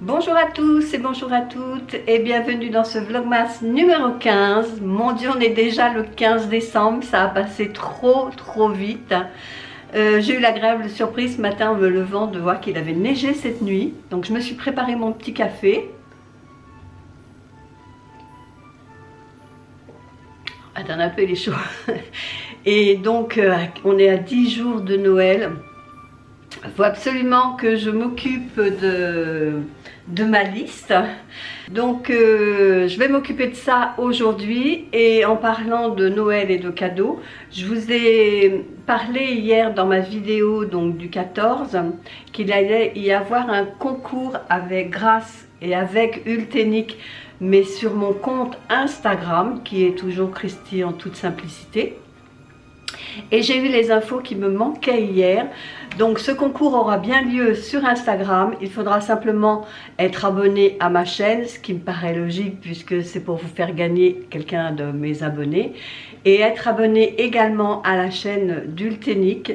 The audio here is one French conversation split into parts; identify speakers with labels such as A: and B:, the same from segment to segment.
A: Bonjour à tous et bonjour à toutes et bienvenue dans ce vlogmas numéro 15. Mon Dieu, on est déjà le 15 décembre, ça a passé trop vite. J'ai eu l'agréable surprise ce matin en me levant de voir qu'il avait neigé cette nuit. Donc je me suis préparé mon petit café. Attends un peu, il est chaud. Et donc on est à 10 jours de Noël. Il faut absolument que je m'occupe de ma liste. Donc je vais m'occuper de ça aujourd'hui. Et en parlant de Noël et de cadeaux, je vous ai parlé hier dans ma vidéo donc, du 14 qu'il allait y avoir un concours avec Grace et avec Ultenic, mais sur mon compte Instagram qui est toujours Christy en toute simplicité. Et j'ai eu les infos qui me manquaient hier. Donc ce concours aura bien lieu sur Instagram. Il faudra simplement être abonné à ma chaîne, ce qui me paraît logique puisque c'est pour vous faire gagner quelqu'un de mes abonnés. Et être abonné également à la chaîne d'Ultenic.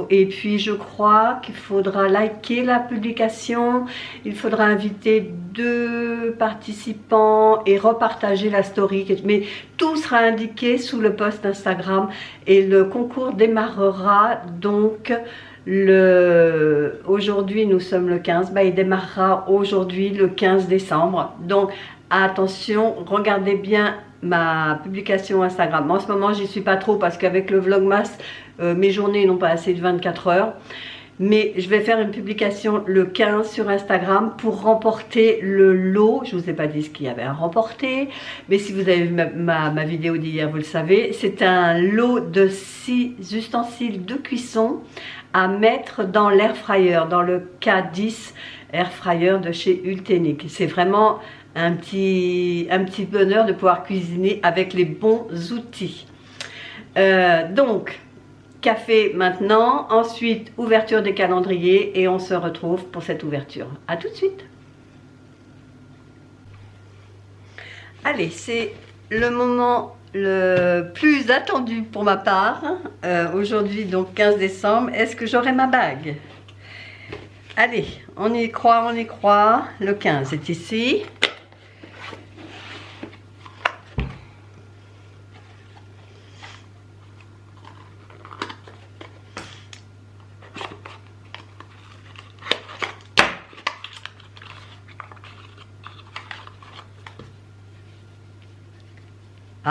A: Et puis je crois qu'il faudra liker la publication, il faudra inviter 2 participants et repartager la story. Mais tout sera indiqué sous le post Instagram et le concours démarrera donc aujourd'hui nous sommes le 15, il démarrera aujourd'hui le 15 décembre. Donc attention, regardez bien ma publication Instagram. En ce moment j'y suis pas trop parce qu'avec le vlogmas mes journées n'ont pas assez de 24 heures, mais je vais faire une publication le 15 sur Instagram pour remporter le lot. Je vous ai pas dit ce qu'il y avait à remporter, mais si vous avez vu ma vidéo d'hier, vous le savez. C'est un lot de 6 ustensiles de cuisson à mettre dans l'air fryer, dans le K10 air fryer de chez Ultenic. C'est vraiment un petit bonheur de pouvoir cuisiner avec les bons outils. Donc café maintenant, ensuite ouverture des calendriers et on se retrouve pour cette ouverture. A tout de suite. Allez, c'est le moment le plus attendu pour ma part. Aujourd'hui donc 15 décembre, est-ce que j'aurai ma bague? Allez, on y croit, on y croit. Le 15 est ici.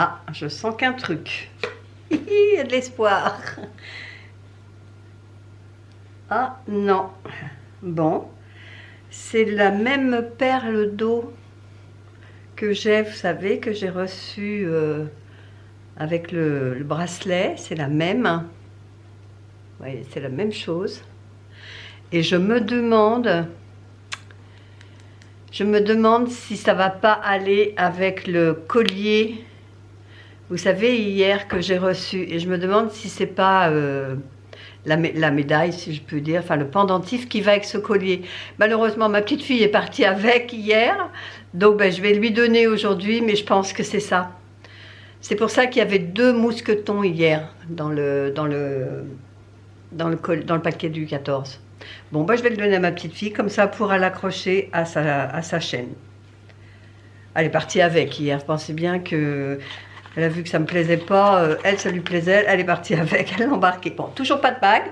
A: Ah, je sens qu'un truc. Il y a de l'espoir. Ah, non. Bon. C'est la même perle d'eau que j'ai, vous savez, que j'ai reçue avec le bracelet. C'est la même. Oui, c'est la même chose. Et je me demande si ça va pas aller avec le collier. Vous savez, hier que j'ai reçu, et je me demande si c'est pas la médaille, si je peux dire, enfin le pendentif qui va avec ce collier. Malheureusement, ma petite fille est partie avec hier, donc je vais lui donner aujourd'hui, mais je pense que c'est ça. C'est pour ça qu'il y avait 2 mousquetons hier dans le paquet du 14. Bon, je vais le donner à ma petite fille, comme ça elle pourra l'accrocher à sa chaîne. Elle est partie avec hier, je pensais bien que... Elle a vu que ça ne me plaisait pas, elle, ça lui plaisait, elle est partie avec, elle l'a embarqué. Bon, toujours pas de bague,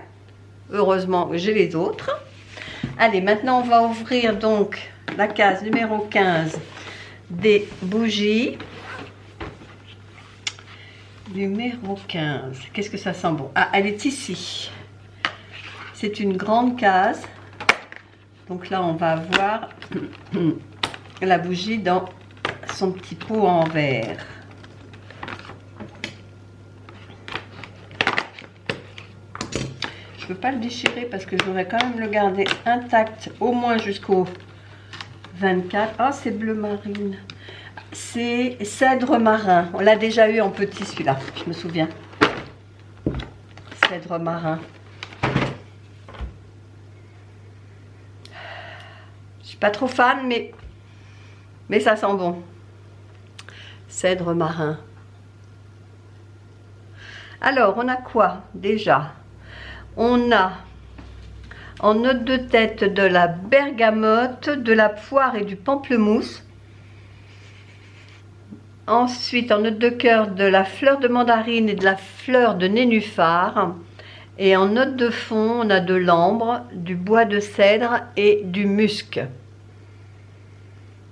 A: heureusement j'ai les autres. Allez, maintenant on va ouvrir donc la case numéro 15 des bougies. Numéro 15, qu'est-ce que ça sent bon? Ah, elle est ici. C'est une grande case. Donc là, on va avoir la bougie dans son petit pot en verre. Je ne peux pas le déchirer parce que je voudrais quand même le garder intact au moins jusqu'au 24. Ah, c'est bleu marine. C'est cèdre marin. On l'a déjà eu en petit celui-là, je me souviens. Cèdre marin. Je suis pas trop fan, mais ça sent bon. Cèdre marin. Alors, on a quoi déjà? On a En note de tête, de la bergamote, de la poire et du pamplemousse. Ensuite, en note de cœur, de la fleur de mandarine et de la fleur de nénuphar. Et en note de fond, on a de l'ambre, du bois de cèdre et du musc.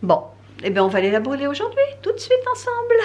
A: Bon, eh bien on va aller la brûler aujourd'hui, tout de suite ensemble.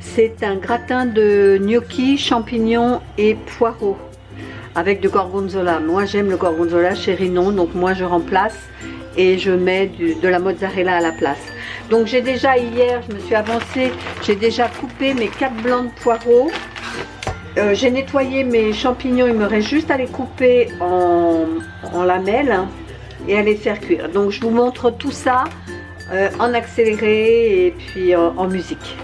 A: C'est un gratin de gnocchi, champignons et poireaux avec du gorgonzola. Moi j'aime le gorgonzola, chérie non, donc moi je remplace et je mets de la mozzarella à la place. Donc j'ai déjà, hier je me suis avancée, j'ai déjà coupé mes 4 blancs de poireaux. J'ai nettoyé mes champignons, il me reste juste à les couper en lamelles et à les faire cuire. Donc je vous montre tout ça en accéléré et puis en musique.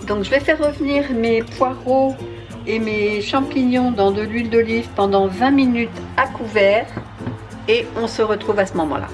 A: Donc je vais faire revenir mes poireaux et mes champignons dans de l'huile d'olive pendant 20 minutes à couvert et on se retrouve à ce moment-là.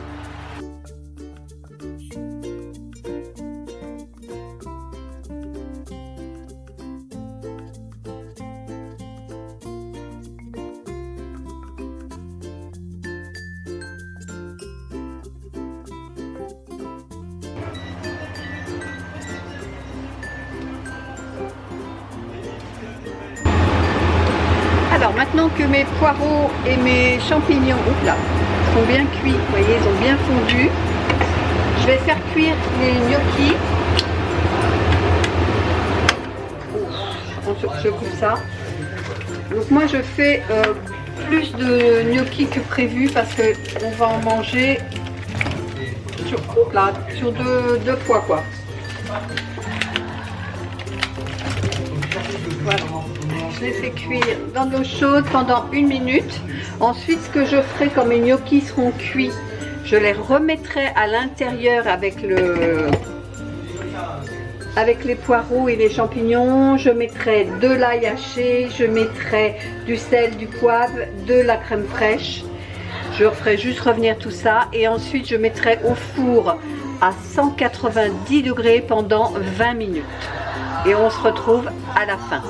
A: Alors maintenant que mes poireaux et mes champignons sont bien cuits, vous voyez, ils ont bien fondu, je vais faire cuire les gnocchis. Je coupe ça. Donc moi je fais plus de gnocchi que prévu parce que on va en manger sur deux fois quoi. Voilà. Je les fais cuire dans de l'eau chaude pendant 1 minute. Ensuite, ce que je ferai quand mes gnocchis seront cuits, je les remettrai à l'intérieur avec les poireaux et les champignons. Je mettrai de l'ail haché, je mettrai du sel, du poivre, de la crème fraîche. Je ferai juste revenir tout ça et ensuite je mettrai au four à 190 degrés pendant 20 minutes. Et on se retrouve à la fin.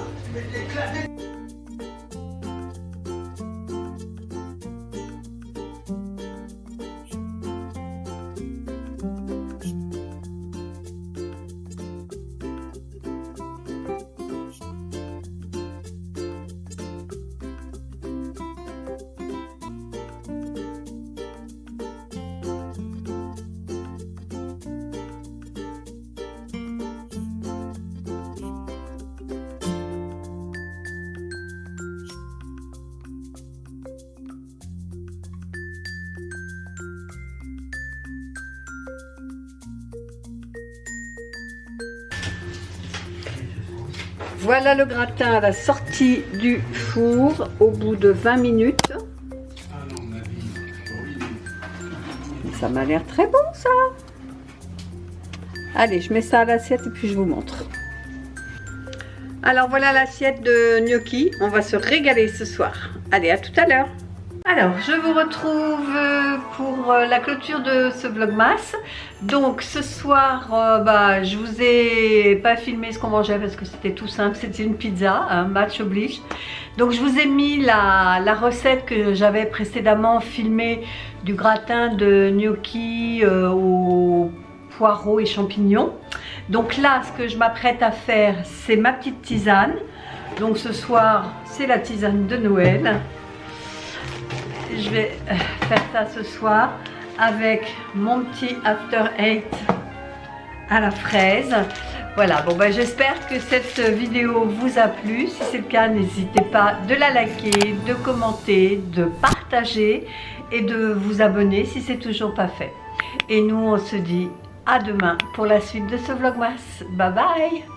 A: Voilà le gratin à la sortie du four au bout de 20 minutes. Ça m'a l'air très bon ça. Allez, je mets ça à l'assiette et puis je vous montre. Alors voilà l'assiette de gnocchi. On va se régaler ce soir. Allez, à tout à l'heure. Alors, je vous retrouve pour la clôture de ce vlogmas. Donc, ce soir, je vous ai pas filmé ce qu'on mangeait parce que c'était tout simple. C'était une pizza, un match oblige. Donc, je vous ai mis la recette que j'avais précédemment filmée du gratin de gnocchi aux poireaux et champignons. Donc là, ce que je m'apprête à faire, c'est ma petite tisane. Donc, ce soir, c'est la tisane de Noël. Je vais faire ça ce soir avec mon petit after eight à la fraise. Voilà, bon j'espère que cette vidéo vous a plu. Si c'est le cas, n'hésitez pas de la liker, de commenter, de partager et de vous abonner si c'est toujours pas fait. Et nous, on se dit à demain pour la suite de ce vlogmas. Bye bye!